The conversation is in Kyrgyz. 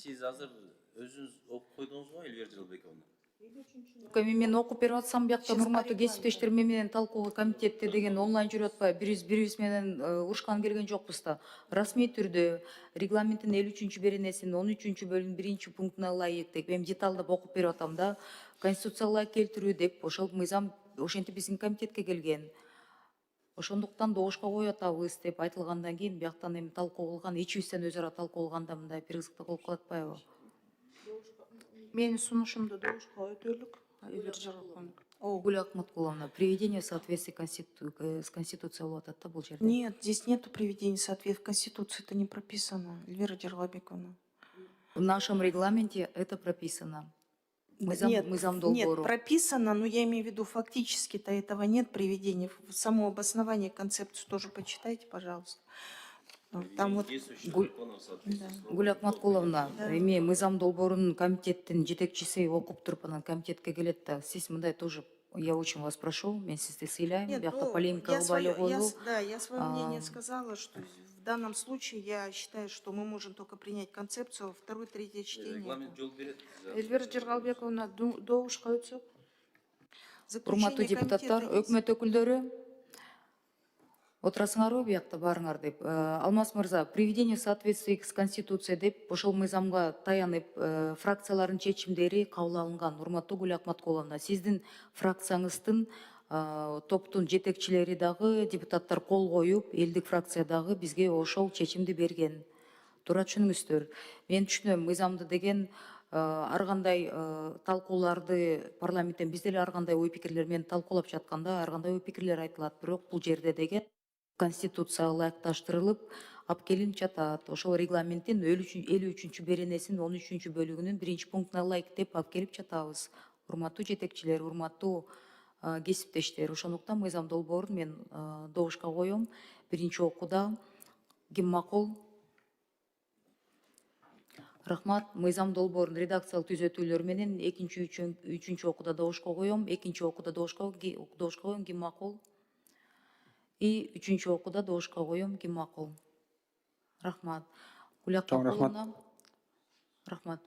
Siz azыр özünüz okup koydunuz mu Elvira Жылбековна? Мен окуп берип атсам биякта урматтуу кесиптештерим менен талкуу комитетте деген онлайн жүрүп атпайбы, бирибиз менен урушкан келген жокпуз да. Расмий түрдө регламенттин 53 беренесинин 13 бөлүгүнүн 1 пунктуна ылайык деп эми деталдап окуп берип атам да. Конституцияга келтирүү деп ошол мыйзам ошентип биздин комитетке келген. Ошондуктан добушка коюп атабыз деп айтылгандан кийин бияктан эми талкуу кылган, ичибизден өзара талкуу кылганда мындай бир кызыктык болуп калып атпайбы? Менин сунушумду добушка өтөлүк. Гүл Акматкуловна, приведение в соответствии с Конституцией болуп атат да бул жерде. Нет, здесь нету приведения соответствия. В Конституции это не прописано, Эльвира Джергалбековна. В нашем регламенте это прописано. Мыйзам долбоору. Нет, прописано, но я имею в виду, фактически-то этого нет приведения. В само обоснование, концепцию тоже почитайте, пожалуйста. Там вот... Гүл Акматкуловна, эми мыйзам долбоорунун комитеттин жетекчиси окуп туруп анан комитетке келет да. Сиз мындай тоже, я очень вас прошу, мен сизди сыйлайм, биякта полемика кылбай эле коелу. Да, я свое мнение сказала, что в данном случае я считаю, что мы можем только принять концепцию, второе, третье чтение. Регламент жол берет. Эльвира Джергалбековна, добушка өтсөк. Урматтуу депутаттар, өкмөт өкүлдөрү, отурасыңарбы биякта баарыңар деп. Алмаз мырза, приведение в соответствии с Конституцией деп ошол мыйзамга таянып фракциялардын чечимдери кабыл алынган. Урматтуу Гүл Акматкуловна, сиздин фракцияңыздын топтун жетекчилери дагы депутаттар кол коюп, элдик фракция дагы бизге ошол чечимди берген. Туура түшүнүңүздөр. Мен түшүнөм, мыйзамды деген ар кандай талкууларды парламенттен биз деле ар кандай ой пикирлер менен талкуулап жатканда ар кандай ой пикирлер айтылат. Бирок бул жерде деген Конституцияга ылайыкташтырылып алып келинип жатат. Ошол регламенттин 53 беренесинин 13 бөлүгүнүн 1 пунктуна ылайык деп алып келип жатабыз. Урматтуу жетекчилер, урматтуу кесиптештер, ошондуктан мыйзам долбоорун мен добушка коем. Биринчи окууда ким макул? Рахмат. Мыйзам долбоорун редакциялык түзөтүүлөр менен экинчи, үчүнчү окууда добушка коем. Экинчи окууда добушка коем, ким макул? И үчүнчү окууда добушка коем, ким макул? Рахмат. Гүл Акматкуловна. Рахмат.